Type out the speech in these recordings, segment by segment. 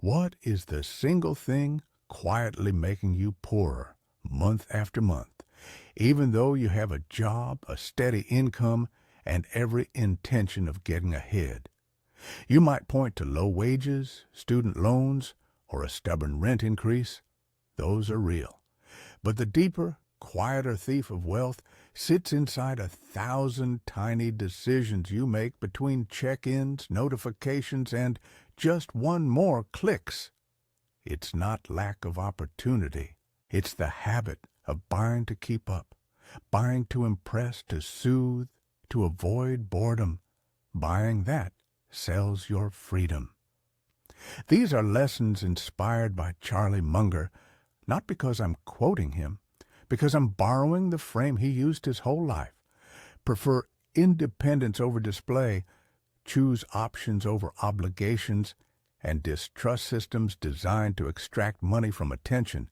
What is the single thing quietly making you poorer month after month, even though you have a job, a steady income, and every intention of getting ahead? You might point to low wages, student loans, or a stubborn rent increase. Those are real. But the deeper, quieter thief of wealth sits inside 1,000 tiny decisions you make between check-ins, notifications, and just one more clicks. It's not lack of opportunity. It's the habit of buying to keep up, buying to impress, to soothe, to avoid boredom. Buying that sells your freedom. These are lessons inspired by Charlie Munger, not because I'm quoting him, because I'm borrowing the frame he used his whole life. Prefer independence over display, choose options over obligations, and distrust systems designed to extract money from attention.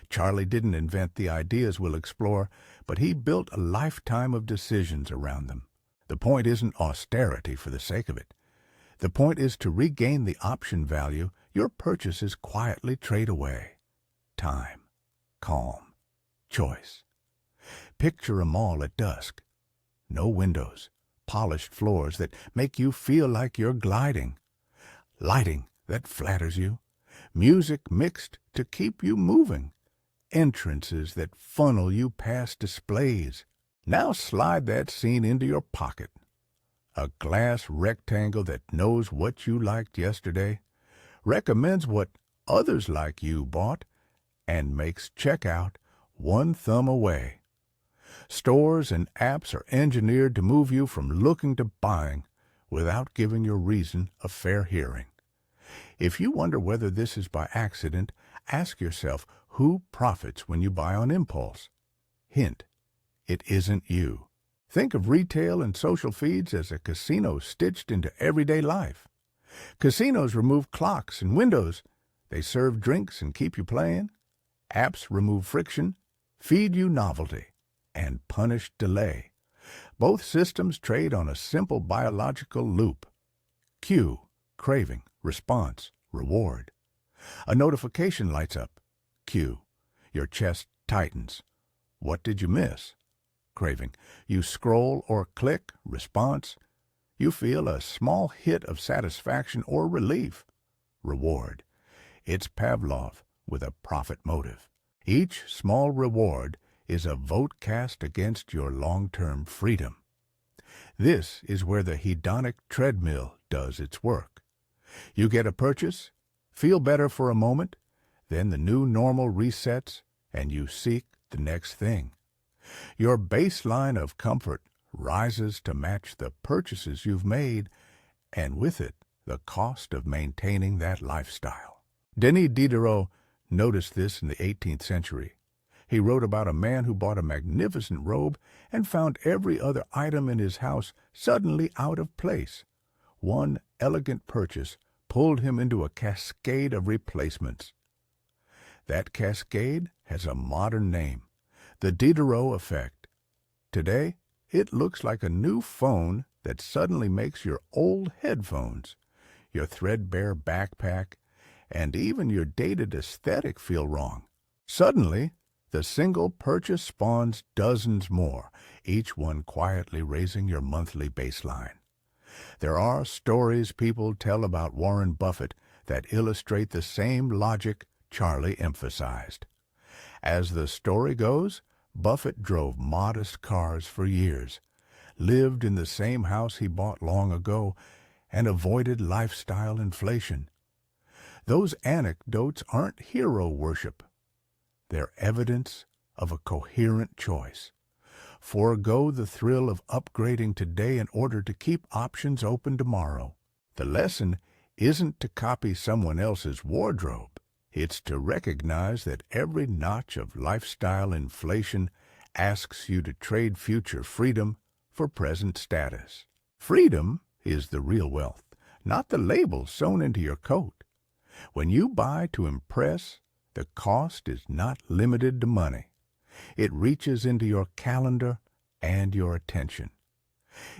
Charlie didn't invent the ideas we'll explore, but he built a lifetime of decisions around them. The point isn't austerity for the sake of it. The point is to regain the option value your purchases quietly trade away. Time, calm, choice. Picture a mall at dusk. No windows, polished floors that make you feel like you're gliding. Lighting that flatters you. Music mixed to keep you moving. Entrances that funnel you past displays. Now slide that scene into your pocket. A glass rectangle that knows what you liked yesterday, recommends what others like you bought, and makes checkout one thumb away. Stores and apps are engineered to move you from looking to buying without giving your reason a fair hearing. If you wonder whether this is by accident, ask yourself who profits when you buy on impulse. Hint: it isn't you. Think of retail and social feeds as a casino stitched into everyday life. Casinos remove clocks and windows. They serve drinks and keep you playing. Apps remove friction, feed you novelty, and punish delay. Both systems trade on a simple biological loop. Cue, craving, response, reward. A notification lights up. Cue. Your chest tightens. What did you miss? Craving. You scroll or click. Response. You feel a small hit of satisfaction or relief. Reward. It's Pavlov with a profit motive. Each small reward is a vote cast against your long-term freedom. This is where the hedonic treadmill does its work. You get a purchase, feel better for a moment, then the new normal resets and you seek the next thing. Your baseline of comfort rises to match the purchases you've made, and with it, the cost of maintaining that lifestyle. Denis Diderot noticed this in the 18th century. He wrote about a man who bought a magnificent robe and found every other item in his house suddenly out of place. One elegant purchase pulled him into a cascade of replacements. That cascade has a modern name, the Diderot effect. Today, it looks like a new phone that suddenly makes your old headphones, your threadbare backpack, and even your dated aesthetic feel wrong. Suddenly, the single purchase spawns dozens more, each one quietly raising your monthly baseline. There are stories people tell about Warren Buffett that illustrate the same logic Charlie emphasized. As the story goes, Buffett drove modest cars for years, lived in the same house he bought long ago, and avoided lifestyle inflation. Those anecdotes aren't hero worship. They're evidence of a coherent choice. Forego the thrill of upgrading today in order to keep options open tomorrow. The lesson isn't to copy someone else's wardrobe. It's to recognize that every notch of lifestyle inflation asks you to trade future freedom for present status. Freedom is the real wealth, not the label sewn into your coat. When you buy to impress, the cost is not limited to money. It reaches into your calendar and your attention.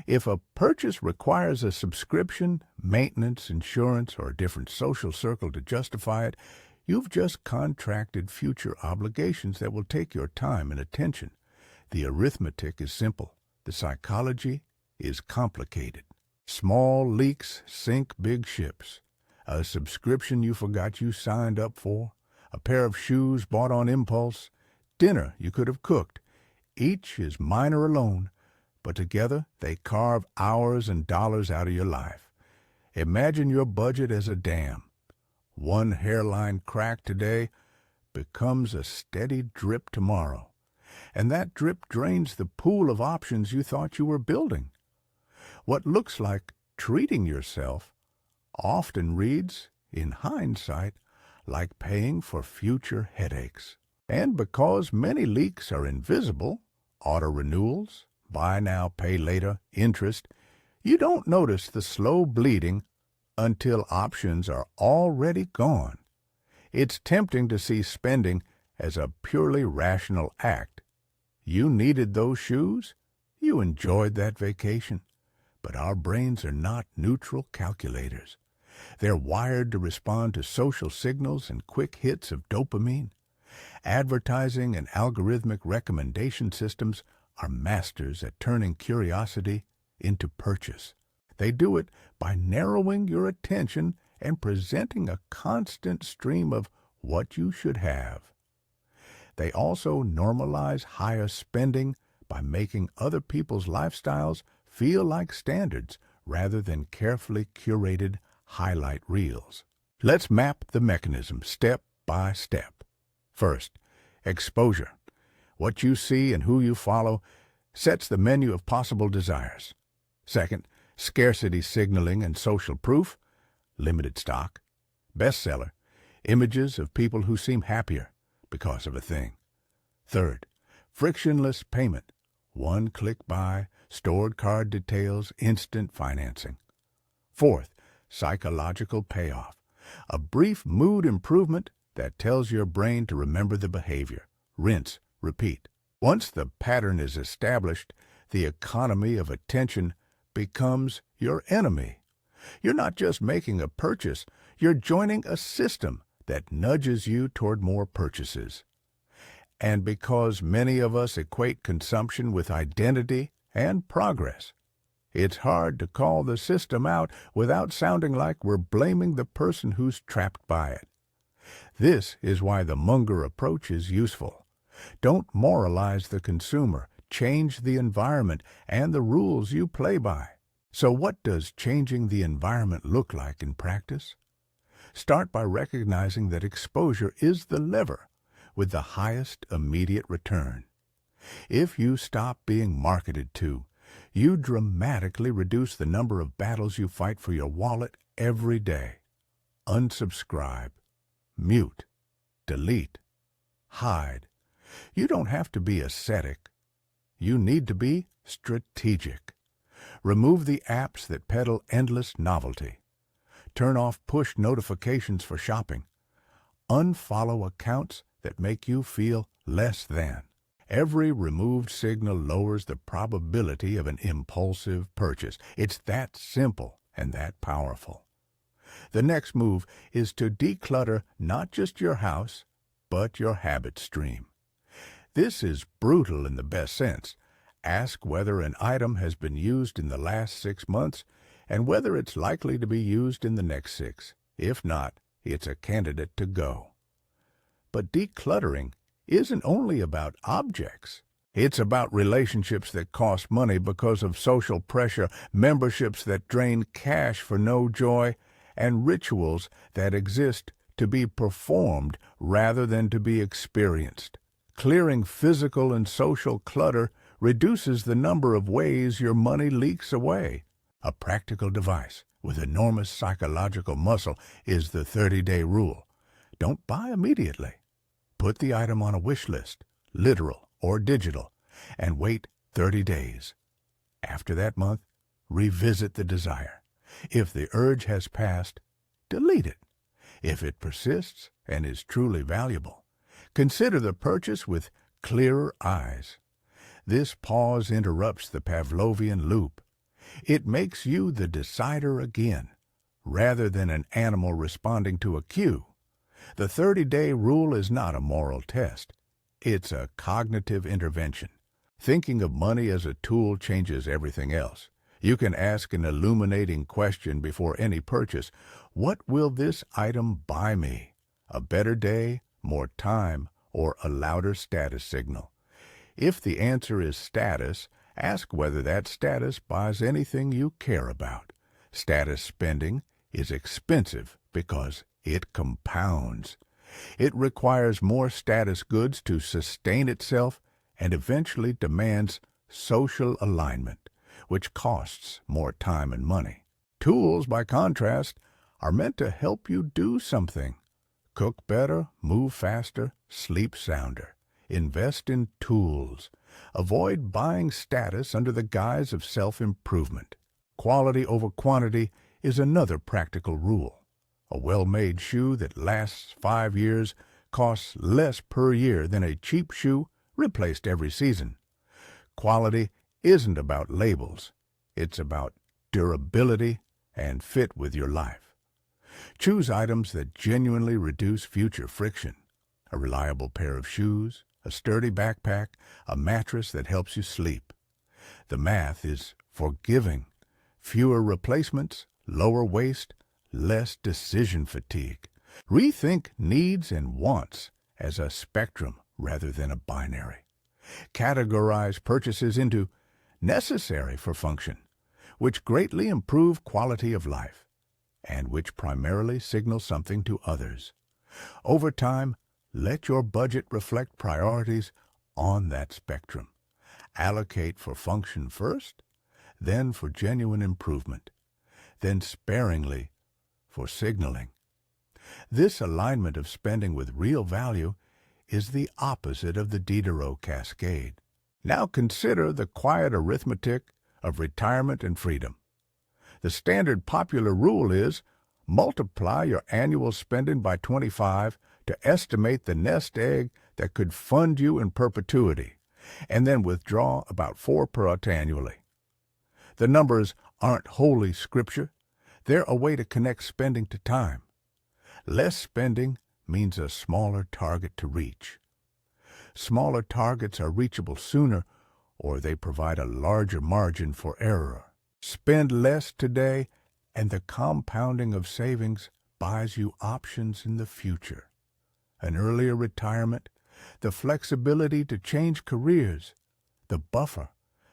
If a purchase requires a subscription, maintenance, insurance, or a different social circle to justify it, you've just contracted future obligations that will take your time and attention. The arithmetic is simple. The psychology is complicated. Small leaks sink big ships. A subscription you forgot you signed up for, a pair of shoes bought on impulse, dinner you could have cooked. Each is minor alone, but together they carve hours and dollars out of your life. Imagine your budget as a dam. One hairline crack today becomes a steady drip tomorrow, and that drip drains the pool of options you thought you were building. What looks like treating yourself often reads, in hindsight, like paying for future headaches. And because many leaks are invisible, auto renewals, buy now, pay later, interest, you don't notice the slow bleeding until options are already gone. It's tempting to see spending as a purely rational act. You needed those shoes, you enjoyed that vacation. But our brains are not neutral calculators. They're wired to respond to social signals and quick hits of dopamine. Advertising and algorithmic recommendation systems are masters at turning curiosity into purchase. They do it by narrowing your attention and presenting a constant stream of what you should have. They also normalize higher spending by making other people's lifestyles feel like standards rather than carefully curated highlight reels. Let's map the mechanism step by step. First, exposure. What you see and who you follow sets the menu of possible desires. Second, scarcity signaling and social proof, limited stock. Bestseller, images of people who seem happier because of a thing. Third, frictionless payment, one-click buy, stored card details, instant financing. Fourth, psychological payoff, a brief mood improvement that tells your brain to remember the behavior. Rinse, repeat. Once the pattern is established, the economy of attention becomes your enemy. You're not just making a purchase, you're joining a system that nudges you toward more purchases. And because many of us equate consumption with identity and progress, it's hard to call the system out without sounding like we're blaming the person who's trapped by it. This is why the Munger approach is useful. Don't moralize the consumer. Change the environment and the rules you play by. So what does changing the environment look like in practice? Start by recognizing that exposure is the lever with the highest immediate return. If you stop being marketed to, you dramatically reduce the number of battles you fight for your wallet every day. Unsubscribe, mute, delete, hide. You don't have to be ascetic. You need to be strategic. Remove the apps that peddle endless novelty. Turn off push notifications for shopping. Unfollow accounts that make you feel less than. Every removed signal lowers the probability of an impulsive purchase. It's that simple and that powerful. The next move is to declutter not just your house, but your habit stream. This is brutal in the best sense. Ask whether an item has been used in the last 6 months and whether it's likely to be used in the next 6. If not, it's a candidate to go. But decluttering isn't only about objects. It's about relationships that cost money because of social pressure, memberships that drain cash for no joy, and rituals that exist to be performed rather than to be experienced. Clearing physical and social clutter reduces the number of ways your money leaks away. A practical device with enormous psychological muscle is the 30-day rule. Don't buy immediately. Put the item on a wish list, literal or digital, and wait 30 days. After that month, revisit the desire. If the urge has passed, delete it. If it persists and is truly valuable, consider the purchase with clearer eyes. This pause interrupts the Pavlovian loop. It makes you the decider again, rather than an animal responding to a cue. The 30-day rule is not a moral test. It's a cognitive intervention. Thinking of money as a tool changes everything else. You can ask an illuminating question before any purchase. What will this item buy me? A better day, more time, or a louder status signal? If the answer is status, ask whether that status buys anything you care about. Status spending is expensive because it compounds. It requires more status goods to sustain itself and eventually demands social alignment, which costs more time and money. Tools, by contrast, are meant to help you do something. Cook better, move faster, sleep sounder. Invest in tools. Avoid buying status under the guise of self-improvement. Quality over quantity is another practical rule. A well-made shoe that lasts 5 years costs less per year than a cheap shoe replaced every season. Quality isn't about labels. It's about durability and fit with your life. Choose items that genuinely reduce future friction. A reliable pair of shoes, a sturdy backpack, a mattress that helps you sleep. The math is forgiving. Fewer replacements, lower waste, less decision fatigue. Rethink needs and wants as a spectrum rather than a binary. Categorize purchases into necessary for function, which greatly improve quality of life, and which primarily signal something to others. Over time, let your budget reflect priorities on that spectrum. Allocate for function first, then for genuine improvement, then sparingly for signaling. This alignment of spending with real value is the opposite of the Diderot cascade. Now consider the quiet arithmetic of retirement and freedom. The standard popular rule is multiply your annual spending by 25 to estimate the nest egg that could fund you in perpetuity, and then withdraw about 4% annually. The numbers aren't holy scripture. They're a way to connect spending to time. Less spending means a smaller target to reach. Smaller targets are reachable sooner, or they provide a larger margin for error. Spend less today, and the compounding of savings buys you options in the future. An earlier retirement, the flexibility to change careers, the buffer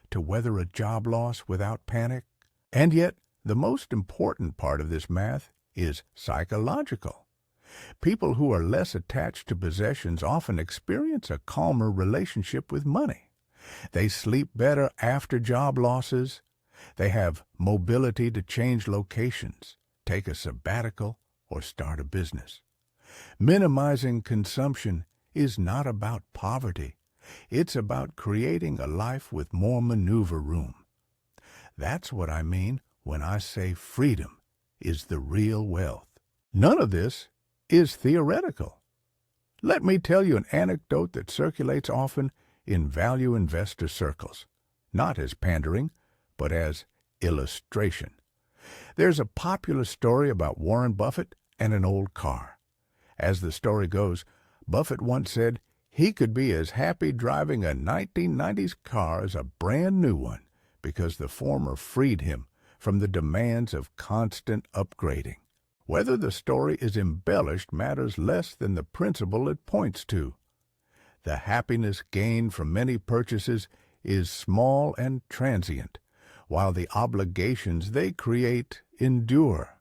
to weather a job loss without panic. And yet, the most important part of this math is psychological. People who are less attached to possessions often experience a calmer relationship with money. They sleep better after job losses. They have mobility to change locations, take a sabbatical, or start a business. Minimizing consumption is not about poverty. It's about creating a life with more maneuver room. That's what I mean when I say freedom is the real wealth. None of this is theoretical. Let me tell you an anecdote that circulates often in value investor circles, not as pandering, but as illustration. There's a popular story about Warren Buffett and an old car. As the story goes, Buffett once said he could be as happy driving a 1990s car as a brand new one because the former freed him from the demands of constant upgrading. Whether the story is embellished matters less than the principle it points to. The happiness gained from many purchases is small and transient, while the obligations they create endure.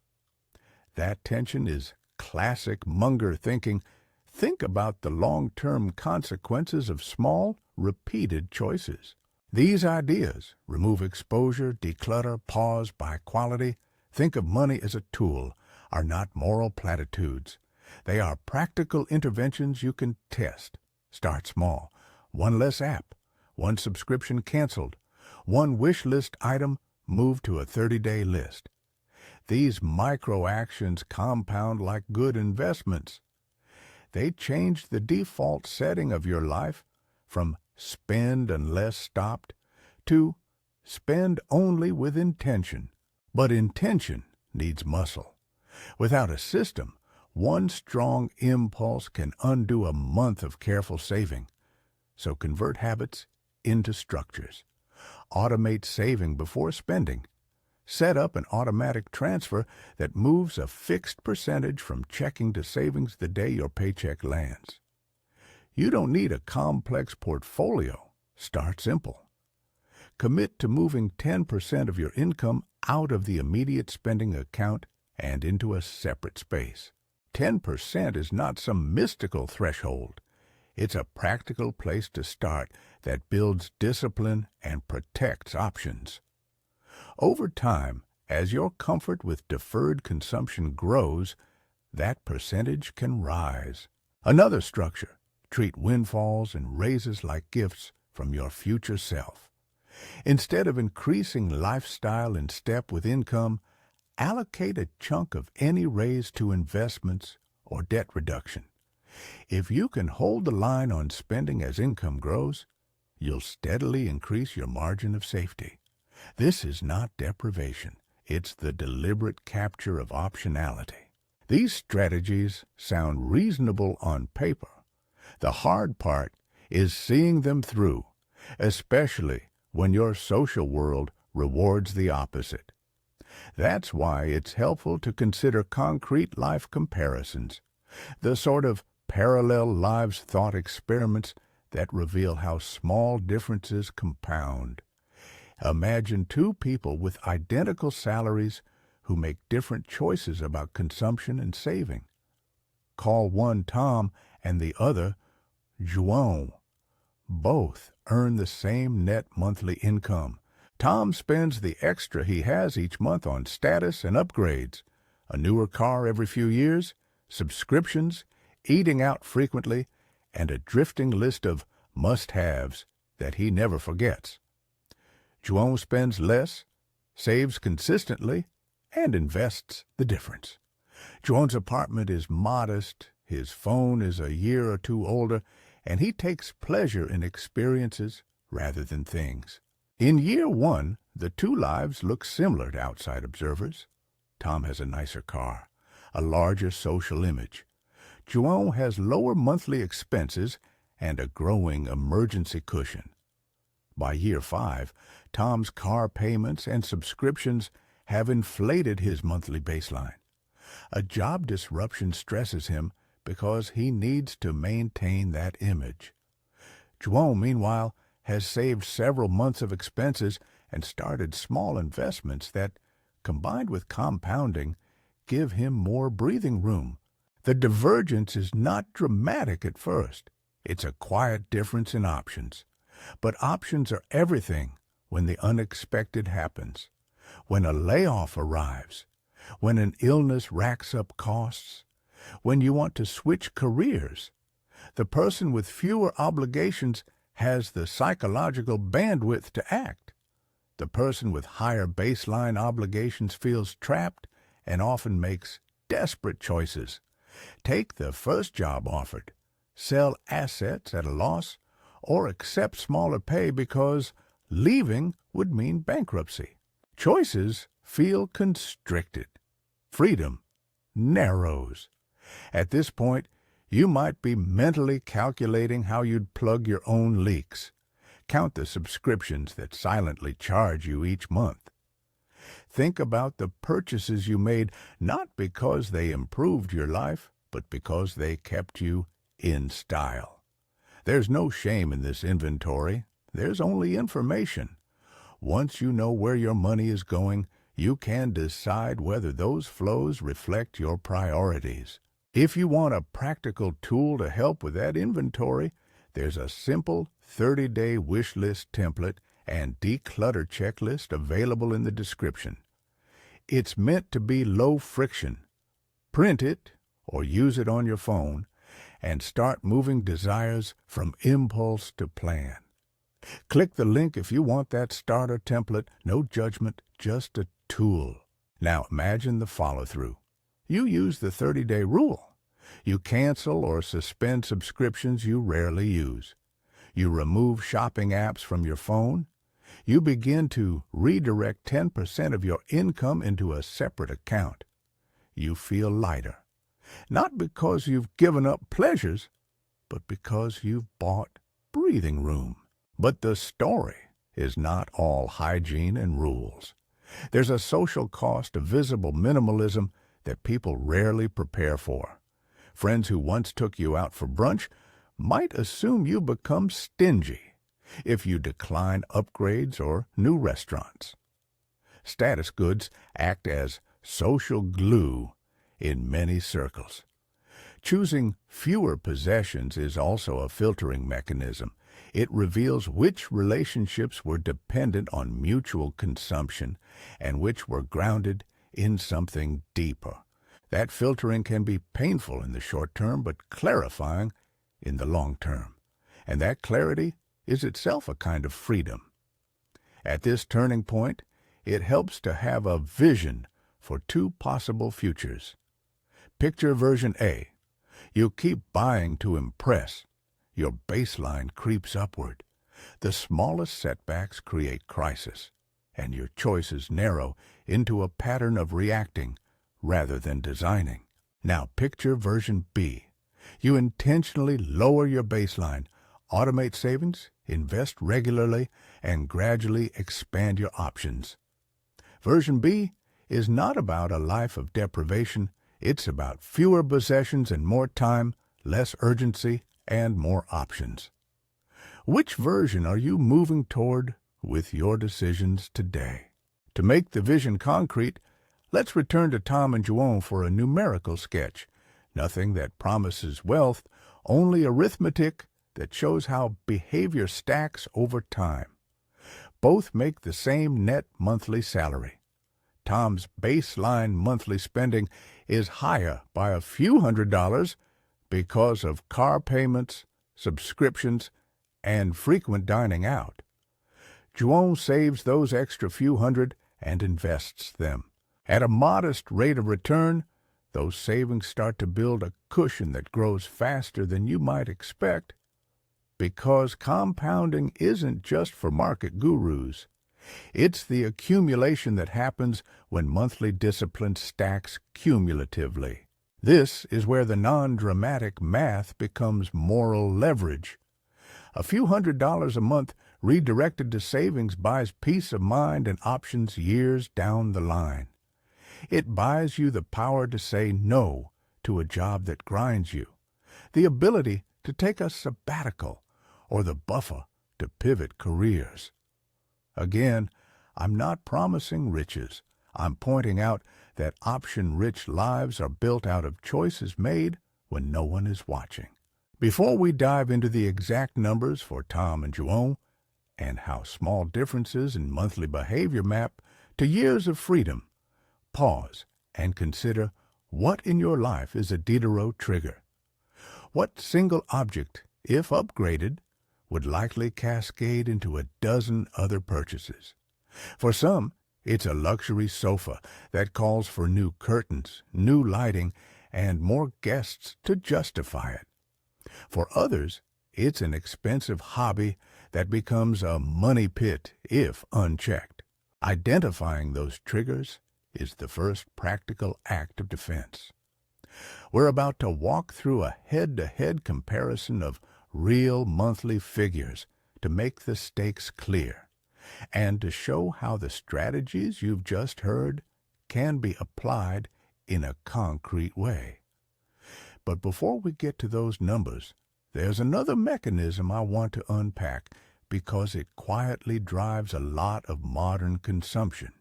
That tension is classic Munger thinking. Think about the long-term consequences of small, repeated choices. These ideas remove exposure, declutter, pause, buy quality. Think of money as a tool, are not moral platitudes. They are practical interventions you can test. Start small. One less app, one subscription canceled, one wish list item moved to a 30-day list. These micro actions compound like good investments. They change the default setting of your life from spend unless stopped to spend only with intention. But intention needs muscle. Without a system, one strong impulse can undo a month of careful saving. So convert habits into structures. Automate saving before spending. Set up an automatic transfer that moves a fixed percentage from checking to savings the day your paycheck lands. You don't need a complex portfolio. Start simple. Commit to moving 10% of your income out of the immediate spending account and into a separate space. 10% is not some mystical threshold. It's a practical place to start that builds discipline and protects options. Over time, as your comfort with deferred consumption grows, that percentage can rise. Another structure: treat windfalls and raises like gifts from your future self. Instead of increasing lifestyle in step with income, allocate a chunk of any raise to investments or debt reduction. If you can hold the line on spending as income grows, you'll steadily increase your margin of safety. This is not deprivation. It's the deliberate capture of optionality. These strategies sound reasonable on paper. The hard part is seeing them through, especially when your social world rewards the opposite. That's why it's helpful to consider concrete life comparisons, the sort of parallel lives thought experiments that reveal how small differences compound. Imagine two people with identical salaries who make different choices about consumption and saving. Call one Tom and the other João. Both earn the same net monthly income. Tom spends the extra he has each month on status and upgrades, a newer car every few years, subscriptions, eating out frequently, and a drifting list of must-haves that he never forgets. João spends less, saves consistently, and invests the difference. João's apartment is modest, his phone is a year or two older, and he takes pleasure in experiences rather than things. In year one, the two lives look similar to outside observers. Tom has a nicer car, a larger social image. João has lower monthly expenses and a growing emergency cushion. By year 5, Tom's car payments and subscriptions have inflated his monthly baseline. A job disruption stresses him because he needs to maintain that image. João, meanwhile, has saved several months of expenses and started small investments that, combined with compounding, give him more breathing room. The divergence is not dramatic at first. It's a quiet difference in options. But options are everything when the unexpected happens, when a layoff arrives, when an illness racks up costs, when you want to switch careers. The person with fewer obligations has the psychological bandwidth to act. The person with higher baseline obligations feels trapped and often makes desperate choices. Take the first job offered, sell assets at a loss, or accept smaller pay because leaving would mean bankruptcy. Choices feel constricted. Freedom narrows. At this point, you might be mentally calculating how you'd plug your own leaks. Count the subscriptions that silently charge you each month. Think about the purchases you made not because they improved your life, but because they kept you in style. There's no shame in this inventory. There's only information. Once you know where your money is going, you can decide whether those flows reflect your priorities. If you want a practical tool to help with that inventory, there's a simple 30-day wish list template and declutter checklist available in the description. It's meant to be low friction. Print it or use it on your phone and start moving desires from impulse to plan. Click the link if you want that starter template. No judgment, just a tool. Now imagine the follow-through. You use the 30-day rule. You cancel or suspend subscriptions you rarely use. You remove shopping apps from your phone. You begin to redirect 10% of your income into a separate account. you feel lighter. Not because you've given up pleasures, but because you've bought breathing room. But the story is not all hygiene and rules. There's a social cost of visible minimalism that people rarely prepare for. Friends who once took you out for brunch might assume you become stingy if you decline upgrades or new restaurants. Status goods act as social glue in many circles. Choosing fewer possessions is also a filtering mechanism. It reveals which relationships were dependent on mutual consumption and which were grounded in something deeper. That filtering can be painful in the short term, but clarifying in the long term. And that clarity is itself a kind of freedom. At this turning point, it helps to have a vision for two possible futures. Picture version A. You keep buying to impress. Your baseline creeps upward. The smallest setbacks create crisis, and your choices narrow into a pattern of reacting rather than designing. Now picture version B. You intentionally lower your baseline, automate savings, invest regularly, and gradually expand your options. Version B is not about a life of deprivation. It's about fewer possessions and more time, less urgency, and more options. Which version are you moving toward with your decisions today? To make the vision concrete, let's return to Tom and Joan for a numerical sketch. Nothing that promises wealth, only arithmetic that shows how behavior stacks over time. Both make the same net monthly salary. Tom's baseline monthly spending is higher by a few $100s because of car payments, subscriptions, and frequent dining out. Joan saves those extra few hundred and invests them. At a modest rate of return, those savings start to build a cushion that grows faster than you might expect, because compounding isn't just for market gurus. It's the accumulation that happens when monthly discipline stacks cumulatively. This is where the non-dramatic math becomes moral leverage. A few $100s a month redirected to savings buys peace of mind and options years down the line. It buys you the power to say no to a job that grinds you, the ability to take a sabbatical, or the buffer to pivot careers. Again, I'm not promising riches. I'm pointing out that option-rich lives are built out of choices made when no one is watching. Before we dive into the exact numbers for Tom and Joan, and how small differences in monthly behavior map to years of freedom, pause and consider what in your life is a Diderot trigger. What single object, if upgraded, would likely cascade into a dozen other purchases? For some, it's a luxury sofa that calls for new curtains, new lighting, and more guests to justify it. For others, it's an expensive hobby that becomes a money pit if unchecked. Identifying those triggers is the first practical act of defense. We're about to walk through a head-to-head comparison of real monthly figures to make the stakes clear, and to show how the strategies you've just heard can be applied in a concrete way. But before we get to those numbers, there's another mechanism I want to unpack because it quietly drives a lot of modern consumption: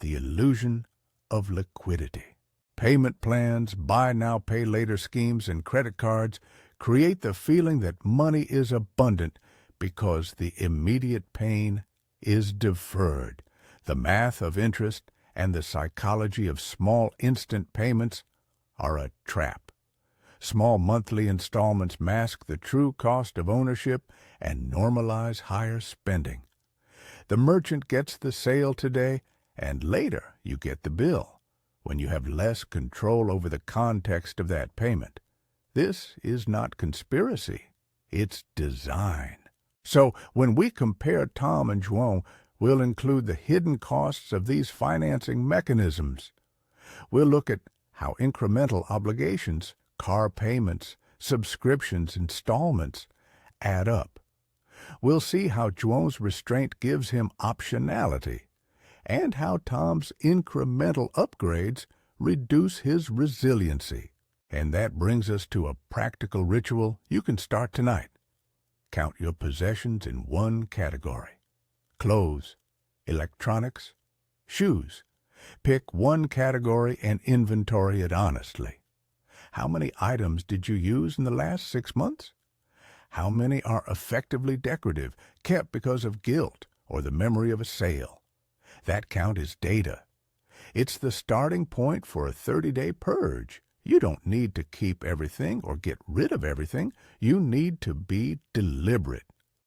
the illusion of liquidity. Payment plans, buy now, pay later schemes, and credit cards create the feeling that money is abundant because the immediate pain is deferred. The math of interest and the psychology of small instant payments are a trap. Small monthly installments mask the true cost of ownership and normalize higher spending. The merchant gets the sale today, and later you get the bill, when you have less control over the context of that payment. This is not conspiracy, it's design. So when we compare Tom and Joan, we'll include the hidden costs of these financing mechanisms. We'll look at how incremental obligations, car payments, subscriptions, installments add up. We'll see how Juon's restraint gives him optionality, and how Tom's incremental upgrades reduce his resiliency. And that brings us to a practical ritual you can start tonight. Count your possessions in one category: clothes, electronics, shoes. Pick one category and inventory it honestly. How many items did you use in the last 6 months? How many are effectively decorative, kept because of guilt or the memory of a sale? That count is data. It's the starting point for a 30-day purge. You don't need to keep everything or get rid of everything. You need to be deliberate.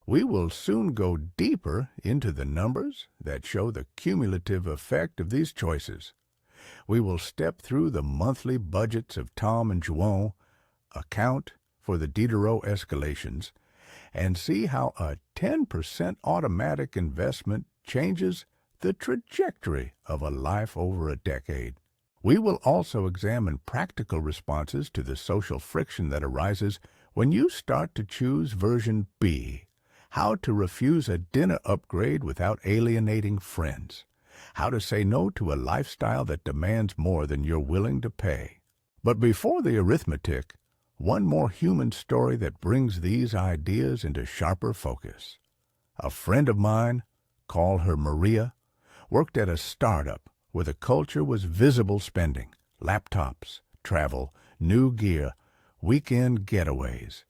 We will soon go deeper into the numbers that show the cumulative effect of these choices. We will step through the monthly budgets of Tom and Juon, account for the Diderot escalations, and see how a 10% automatic investment changes the trajectory of a life over a decade. We will also examine practical responses to the social friction that arises when you start to choose version B, how to refuse a dinner upgrade without alienating friends, how to say no to a lifestyle that demands more than you're willing to pay. But before the arithmetic, one more human story that brings these ideas into sharper focus. A friend of mine, call her Maria, worked at a startup where the culture was visible spending: laptops, travel, new gear, weekend getaways.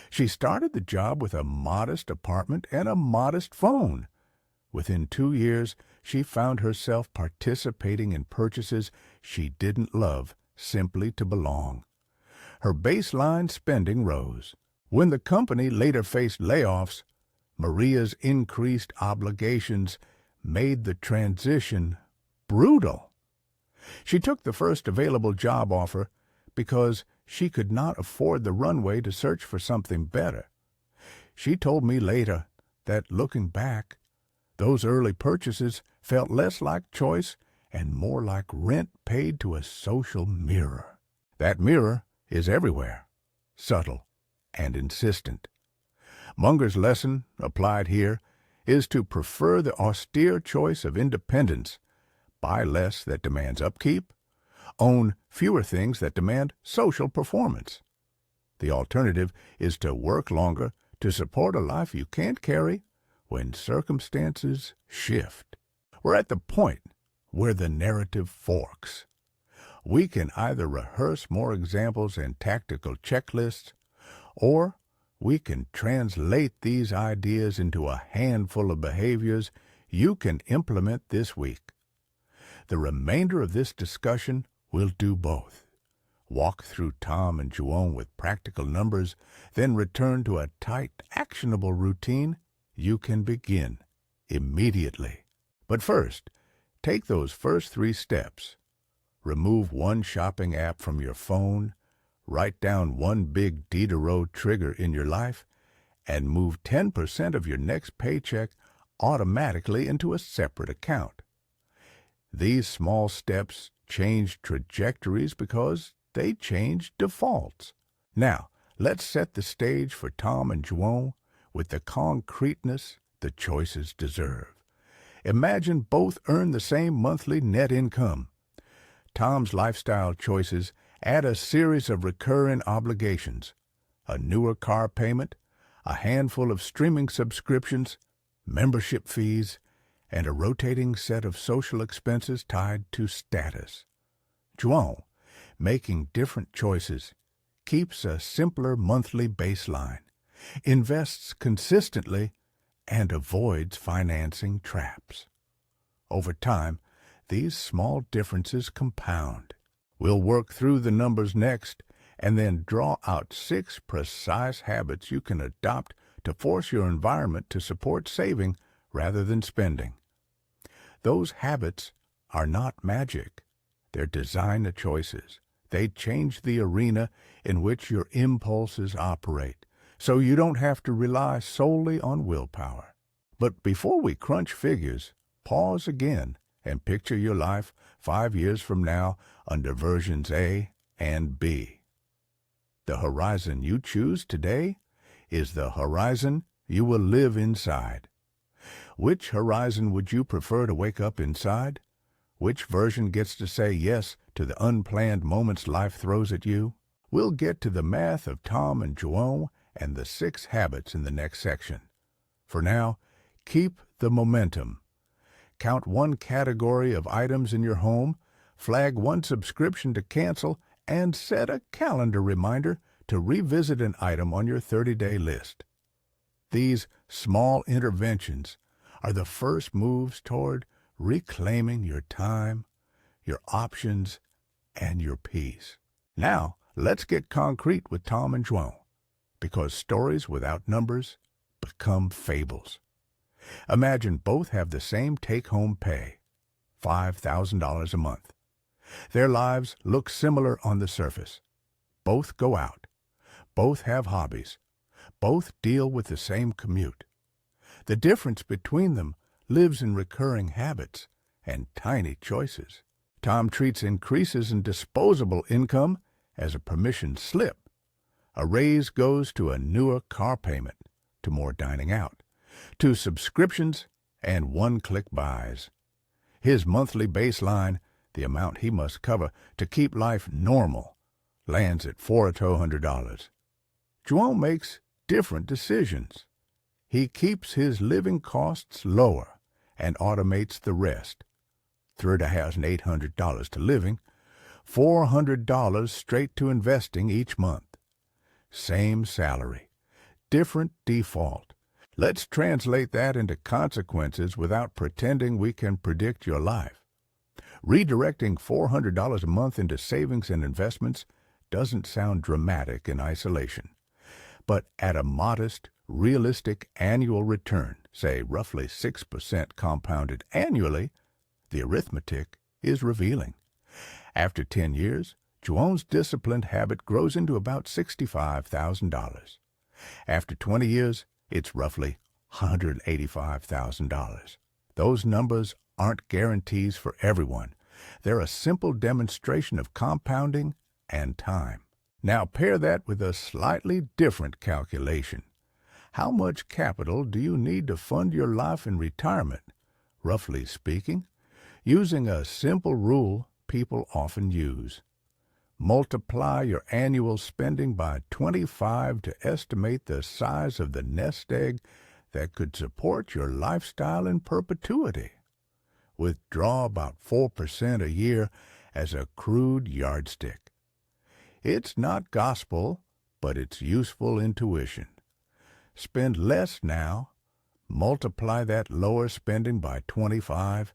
She started the job with a modest apartment and a modest phone. Within 2 years, she found herself participating in purchases she didn't love simply to belong. Her baseline spending rose. When the company later faced layoffs, Maria's increased obligations made the transition brutal. She took the first available job offer because she could not afford the runway to search for something better. She told me later that, looking back, those early purchases felt less like choice and more like rent paid to a social mirror. That mirror is everywhere, subtle and insistent. Munger's lesson, applied here, is to prefer the austere choice of independence: buy less that demands upkeep, own fewer things that demand social performance. The alternative is to work longer to support a life you can't carry when circumstances shift. We're at the point where the narrative forks. We can either rehearse more examples and tactical checklists, or we can translate these ideas into a handful of behaviors you can implement this week. The remainder of this discussion will do both. Walk through Tom and Juon with practical numbers, then return to a tight, actionable routine you can begin immediately. But first, take those first 3 steps. Remove one shopping app from your phone, write down one big Diderot trigger in your life, and move 10% of your next paycheck automatically into a separate account. These small steps change trajectories because they change defaults. Now, let's set the stage for Tom and Juon with the concreteness the choices deserve. Imagine both earn the same monthly net income. Tom's lifestyle choices add a series of recurring obligations: a newer car payment, a handful of streaming subscriptions, membership fees, and a rotating set of social expenses tied to status. Juon, making different choices, keeps a simpler monthly baseline, invests consistently, and avoids financing traps. Over time, these small differences compound. We'll work through the numbers next, and then draw out 6 precise habits you can adopt to force your environment to support saving rather than spending. Those habits are not magic. They're design choices. They change the arena in which your impulses operate, so you don't have to rely solely on willpower. But before we crunch figures, pause again and picture your life 5 years from now under versions A and B. The horizon you choose today is the horizon you will live inside. Which horizon would you prefer to wake up inside? Which version gets to say yes to the unplanned moments life throws at you? We'll get to the math of Tom and Joan and the 6 habits in the next section. For now, keep the momentum. Count 1 category of items in your home, flag 1 subscription to cancel, and set a calendar reminder to revisit an item on your 30-day list. These small interventions are the first moves toward reclaiming your time, your options, and your peace. Now, let's get concrete with Tom and Joan, because stories without numbers become fables. Imagine both have the same take-home pay, $5,000 a month. Their lives look similar on the surface. Both go out. Both have hobbies. Both deal with the same commute. The difference between them lives in recurring habits and tiny choices. Tom treats increases in disposable income as a permission slip. A raise goes to a newer car payment, to more dining out, to subscriptions and one-click buys. His monthly baseline, the amount he must cover to keep life normal, lands at $400. Joan makes different decisions. He keeps his living costs lower and automates the rest. $3,800 to living, $400 straight to investing each month. Same salary, different default. Let's translate that into consequences without pretending we can predict your life. Redirecting $400 a month into savings and investments doesn't sound dramatic in isolation. But at a modest, realistic annual return, say roughly 6% compounded annually, the arithmetic is revealing. After 10 years, Joan's disciplined habit grows into about $65,000. After 20 years, it's roughly $185,000. Those numbers aren't guarantees for everyone. They're a simple demonstration of compounding and time. Now pair that with a slightly different calculation. How much capital do you need to fund your life in retirement? Roughly speaking, using a simple rule people often use. Multiply your annual spending by 25 to estimate the size of the nest egg that could support your lifestyle in perpetuity. Withdraw about 4% a year as a crude yardstick. It's not gospel, but it's useful intuition. Spend less now, multiply that lower spending by 25,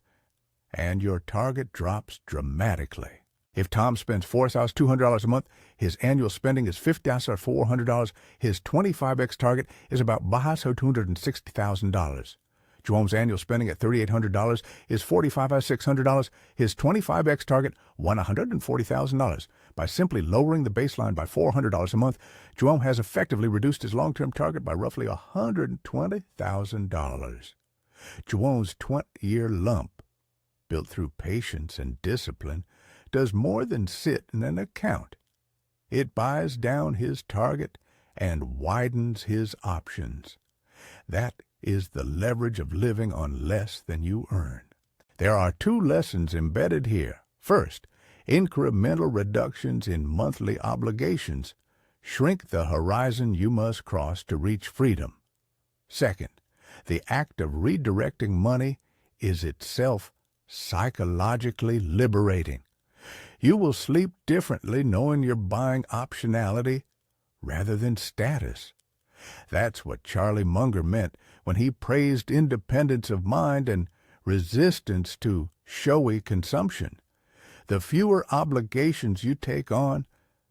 and your target drops dramatically. If Tom spends $4,200 a month, his annual spending is $5,400. His 25x target is about $260,000. Joan's annual spending at $3,800 is $45,600. His 25x target, $140,000. By simply lowering the baseline by $400 a month, Joan has effectively reduced his long-term target by roughly $120,000. Joan's 20-year lump, built through patience and discipline, does more than sit in an account. It buys down his target and widens his options. That is the leverage of living on less than you earn. There are 2 lessons embedded here. First, incremental reductions in monthly obligations shrink the horizon you must cross to reach freedom. Second, the act of redirecting money is itself psychologically liberating. You will sleep differently knowing you're buying optionality rather than status. That's what Charlie Munger meant when he praised independence of mind and resistance to showy consumption. The fewer obligations you take on,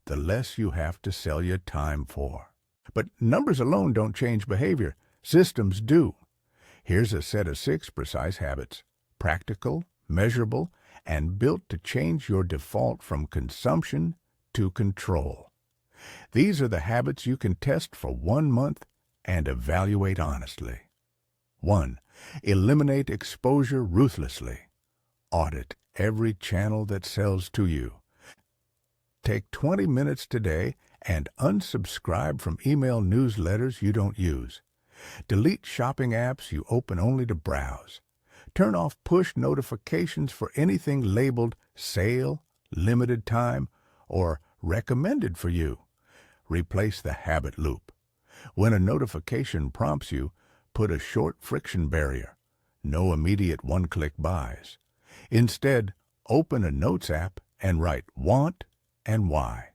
the less you have to sell your time for. But numbers alone don't change behavior. Systems do. Here's a set of 6 precise habits, practical, measurable, and built to change your default from consumption to control. These are the habits you can test for 1 month and evaluate honestly. 1. Eliminate exposure ruthlessly. audit every channel that sells to you. Take 20 minutes today and unsubscribe from email newsletters you don't use. Delete shopping apps you open only to browse. Turn off push notifications for anything labeled sale, limited time, or recommended for you. Replace the habit loop. When a notification prompts you, put a short friction barrier. No immediate one-click buys. Instead, open a notes app and write want and why.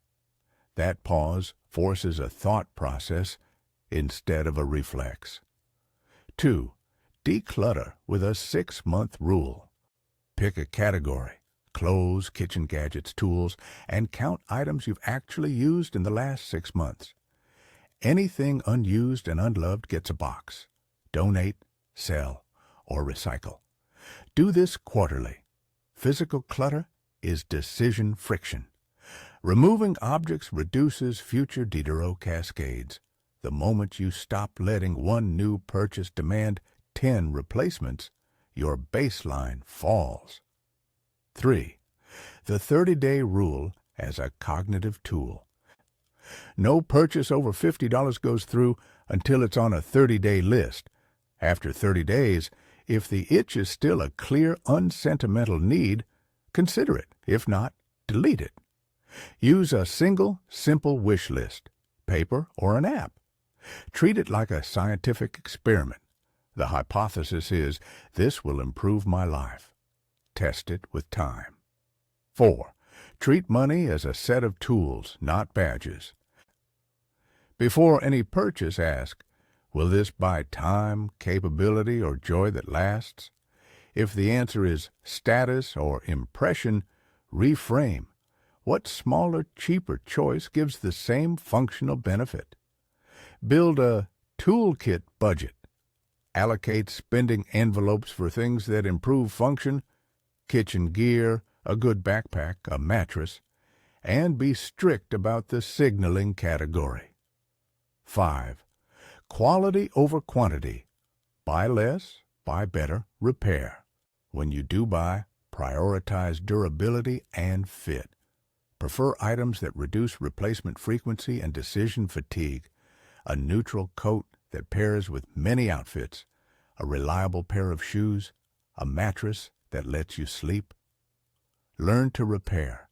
That pause forces a thought process instead of a reflex. 2. Declutter with a 6-month rule. Pick a category, clothes, kitchen gadgets, tools, and count items you've actually used in the last 6 months. Anything unused and unloved gets a box. Donate, sell, or recycle. Do this quarterly. Physical clutter is decision friction. Removing objects reduces future Diderot cascades. The moment you stop letting one new purchase demand 10 replacements, your baseline falls. 3. The 30-day rule as a cognitive tool. No purchase over $50 goes through until it's on a 30-day list. After 30 days, if the itch is still a clear, unsentimental need, consider it. If not, delete it. Use a single, simple wish list, paper or an app. Treat it like a scientific experiment. The hypothesis is this will improve my life. Test it with time. 4. Treat money as a set of tools, not badges. Before any purchase, ask, will this buy time, capability, or joy that lasts? If the answer is status or impression, reframe. What smaller, cheaper choice gives the same functional benefit? Build a toolkit budget. Allocate spending envelopes for things that improve function, kitchen gear, a good backpack, a mattress, and be strict about the signaling category. 5. Quality over quantity. Buy less, buy better, repair. When you do buy, prioritize durability and fit. Prefer items that reduce replacement frequency and decision fatigue. A neutral coat that pairs with many outfits. A reliable pair of shoes. A mattress that lets you sleep. Learn to repair.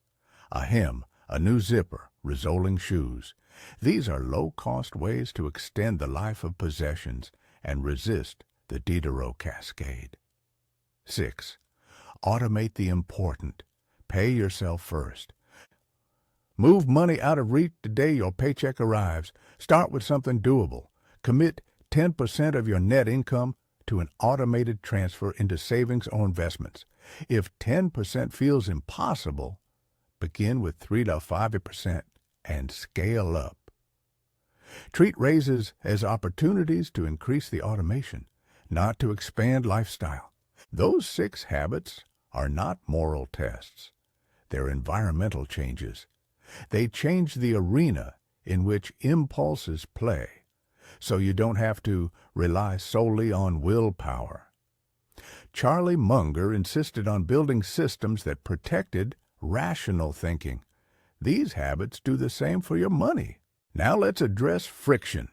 A hem, a new zipper, resoling shoes. These are low-cost ways to extend the life of possessions and resist the Diderot cascade. 6. Automate the important. Pay yourself first. Move money out of reach the day your paycheck arrives. Start with something doable. Commit 10% of your net income to an automated transfer into savings or investments. If 10% feels impossible, begin with 3 to 5% and scale up. Treat raises as opportunities to increase the automation, not to expand lifestyle. Those 6 habits are not moral tests. They're environmental changes. They change the arena in which impulses play, so you don't have to rely solely on willpower. Charlie Munger insisted on building systems that protected rational thinking. These habits do the same for your money. Now let's address friction,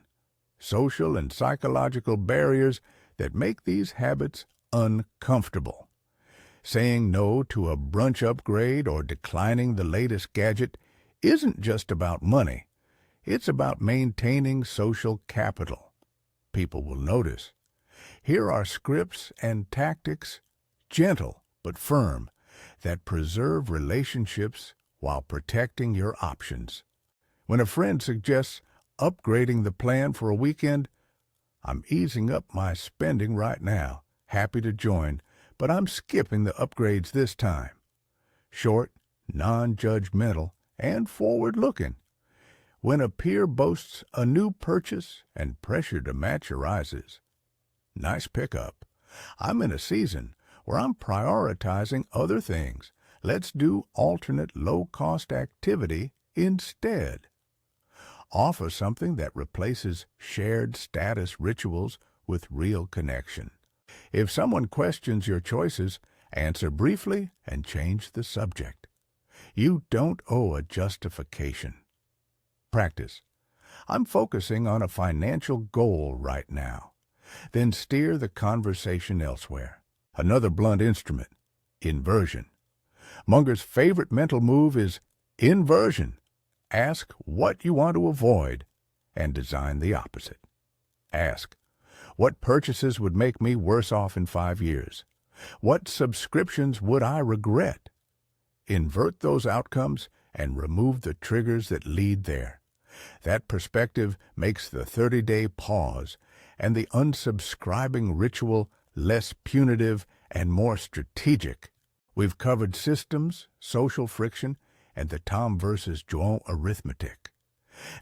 social and psychological barriers that make these habits uncomfortable. Saying no to a brunch upgrade or declining the latest gadget isn't just about money. It's about maintaining social capital. People will notice. Here are scripts and tactics, gentle but firm, that preserve relationships while protecting your options. When a friend suggests upgrading the plan for a weekend, I'm easing up my spending right now, happy to join, but I'm skipping the upgrades this time. Short, non-judgmental, and forward-looking. When a peer boasts a new purchase and pressure to match arises. Nice pickup. I'm in a season where I'm prioritizing other things. Let's do alternate low-cost activity instead. Offer something that replaces shared status rituals with real connection. If someone questions your choices, Answer briefly and change the subject. You don't owe a justification. Practice. I'm focusing on a financial goal right now. Then steer the conversation elsewhere. Another blunt instrument, inversion. Munger's favorite mental move is inversion. Ask what you want to avoid and design the opposite. Ask, what purchases would make me worse off in 5 years? What subscriptions would I regret? Invert those outcomes and remove the triggers that lead there. That perspective makes the 30-day pause and the unsubscribing ritual less punitive and more strategic. We've covered systems, social friction, and the Tom versus Joan arithmetic.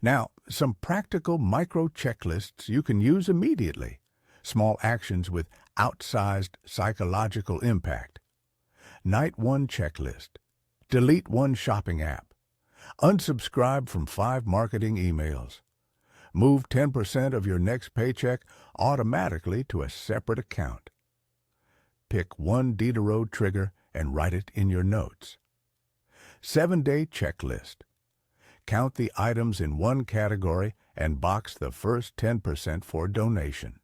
Now, some practical micro checklists you can use immediately. Small actions with outsized psychological impact. Night 1 checklist. Delete 1 shopping app. Unsubscribe from 5 marketing emails. Move 10% of your next paycheck automatically to a separate account. Pick 1 Diderot trigger and write it in your notes. 7-day checklist. Count the items in 1 category and box the first 10% for donation.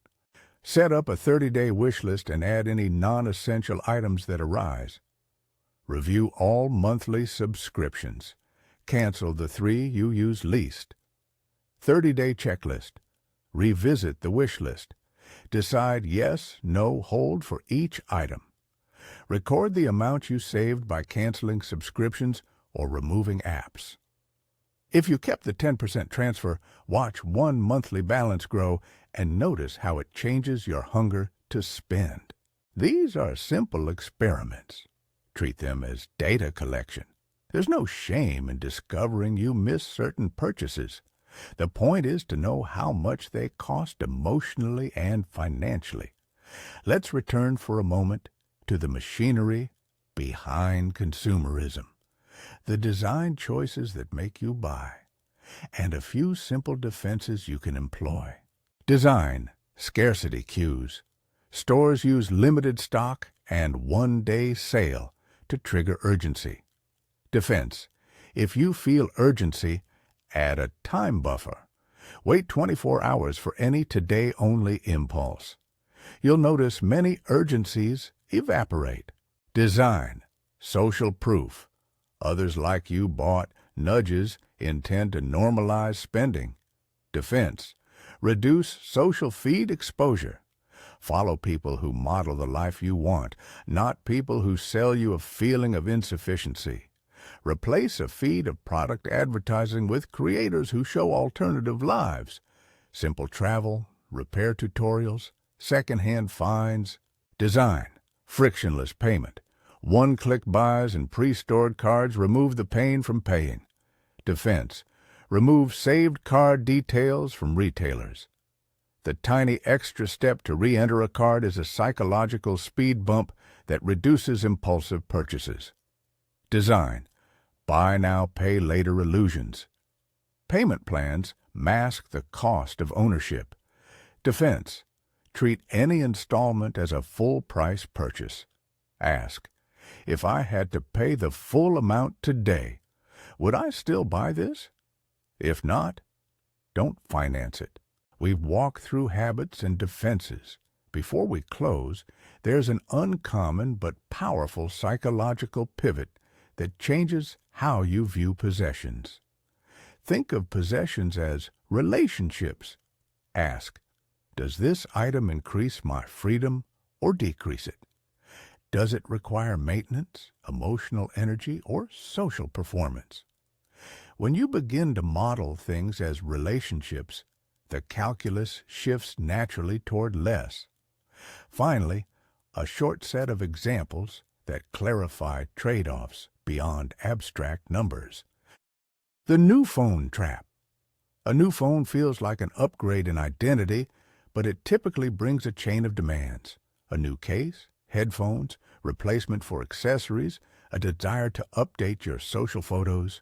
Set up a 30-day wish list and add any non-essential items that arise. Review all monthly subscriptions. Cancel the 3 you use least. 30-day checklist. Revisit the wish list. Decide yes, no, hold for each item. Record the amount you saved by canceling subscriptions or removing apps. If you kept the 10% transfer, watch 1 monthly balance grow and notice how it changes your hunger to spend. These are simple experiments. Treat them as data collection. There's no shame in discovering you missed certain purchases. The point is to know how much they cost emotionally and financially. Let's return for a moment to the machinery behind consumerism, the design choices that make you buy, and a few simple defenses you can employ. Design, scarcity cues. Stores use limited stock and 1-day sale to trigger urgency. Defense, if you feel urgency, add a time buffer. Wait 24 hours for any today-only impulse. You'll notice many urgencies evaporate. Design, social proof. Others like you bought. Nudges intend to normalize spending. Defense, reduce social feed exposure. Follow people who model the life you want, not people who sell you a feeling of insufficiency. Replace a feed of product advertising with creators who show alternative lives. Simple travel, repair tutorials, secondhand finds. Design, frictionless payment. One-click buys and pre-stored cards remove the pain from paying. Defense, remove saved card details from retailers. The tiny extra step to re-enter a card is a psychological speed bump that reduces impulsive purchases. Design, buy now, pay later illusions. Payment plans mask the cost of ownership. Defense, treat any installment as a full-price purchase. Ask, if I had to pay the full amount today, would I still buy this? If not, don't finance it. We've walked through habits and defenses. Before we close, there's an uncommon but powerful psychological pivot that changes how you view possessions. Think of possessions as relationships. Ask, does this item increase my freedom or decrease it? Does it require maintenance, emotional energy, or social performance? When you begin to model things as relationships, the calculus shifts naturally toward less. Finally, a short set of examples that clarify trade-offs beyond abstract numbers. The new phone trap. A new phone feels like an upgrade in identity, but it typically brings a chain of demands. A new case, headphones, replacement for accessories, a desire to update your social photos.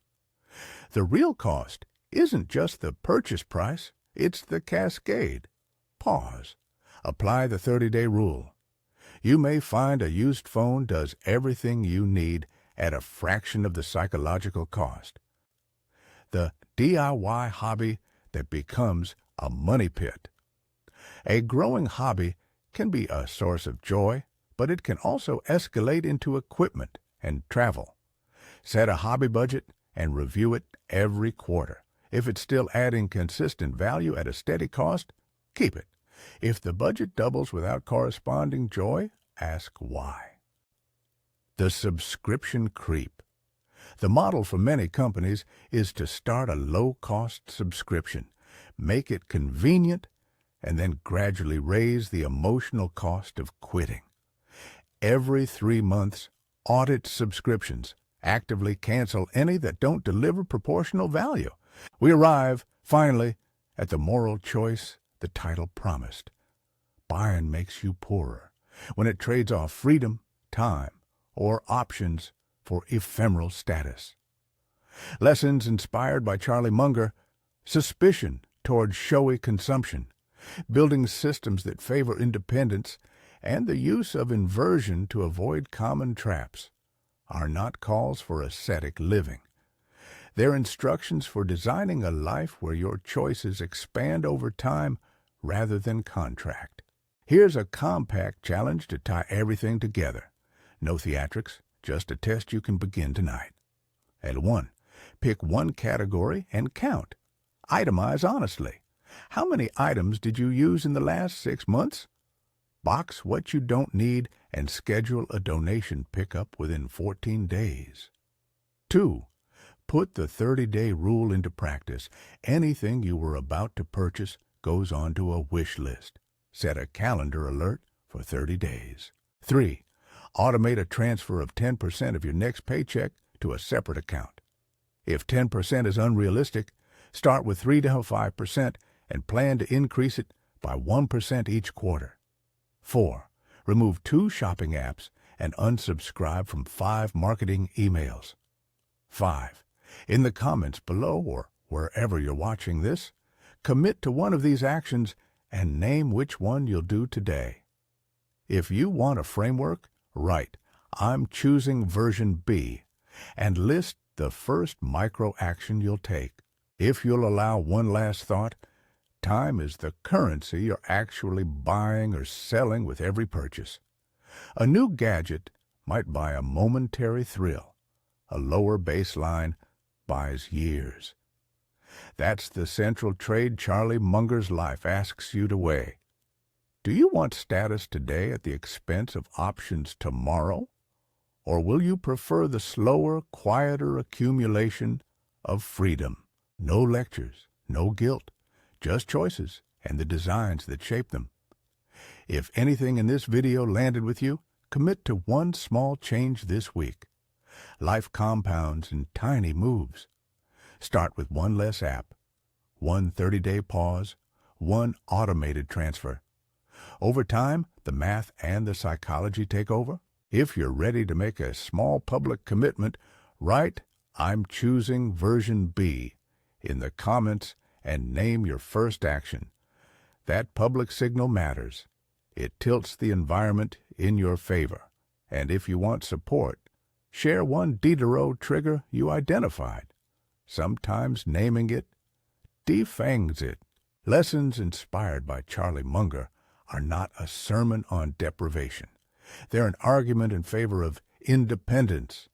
The real cost isn't just the purchase price, it's the cascade. Pause. Apply the 30-day rule. You may find a used phone does everything you need at a fraction of the psychological cost. The DIY hobby that becomes a money pit. A growing hobby can be a source of joy, but it can also escalate into equipment and travel. Set a hobby budget and review it every quarter. If it's still adding consistent value at a steady cost, keep it. If the budget doubles without corresponding joy, ask why. The subscription creep. The model for many companies is to start a low-cost subscription, make it convenient, and then gradually raise the emotional cost of quitting. Every 3 months, audit subscriptions. Actively cancel any that don't deliver proportional value. We arrive, finally, at the moral choice the title promised. Buying makes you poorer when it trades off freedom, time, or options for ephemeral status. Lessons inspired by Charlie Munger. Suspicion toward showy consumption. Building systems that favor independence and the use of inversion to avoid common traps are not calls for ascetic living. They're instructions for designing a life where your choices expand over time rather than contract. Here's a compact challenge to tie everything together. No theatrics, just a test you can begin tonight. At 1, pick one category and count. Itemize honestly. How many items did you use in the last 6 months? Box what you don't need and schedule a donation pickup within 14 days. 2. Put the 30-day rule into practice. Anything you were about to purchase goes onto a wish list. Set a calendar alert for 30 days. 3. Automate a transfer of 10% of your next paycheck to a separate account. If 10% is unrealistic, start with 3 to 5% and plan to increase it by 1% each quarter. 4. Remove 2 shopping apps and unsubscribe from 5 marketing emails. 5. In the comments below or wherever you're watching this, commit to one of these actions and name which one you'll do today. If you want a framework, write, "I'm choosing version B," and list the first micro action you'll take. If you'll allow one last thought, time is the currency you're actually buying or selling with every purchase. A new gadget might buy a momentary thrill. A lower baseline buys years. That's the central trade Charlie Munger's life asks you to weigh. Do you want status today at the expense of options tomorrow? Or will you prefer the slower, quieter accumulation of freedom? No lectures, no guilt, just choices and the designs that shape them. If anything in this video landed with you, commit to one small change this week. Life compounds in tiny moves. Start with one less app, one 30-day pause, one automated transfer. Over time, the math and the psychology take over. If you're ready to make a small public commitment, write, "I'm choosing version B" in the comments and name your first action. That public signal matters. It tilts the environment in your favor. And if you want support, share one Diderot trigger you identified. Sometimes naming it defangs it. Lessons inspired by Charlie Munger are not a sermon on deprivation. They're an argument in favor of independence,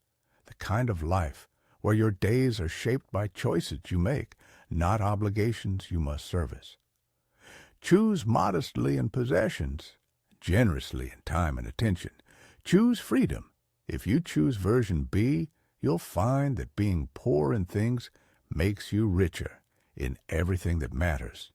the kind of life where your days are shaped by choices you make, not obligations you must service. Choose modestly in possessions, generously in time and attention. Choose freedom. If you choose version B, you'll find that being poor in things makes you richer in everything that matters.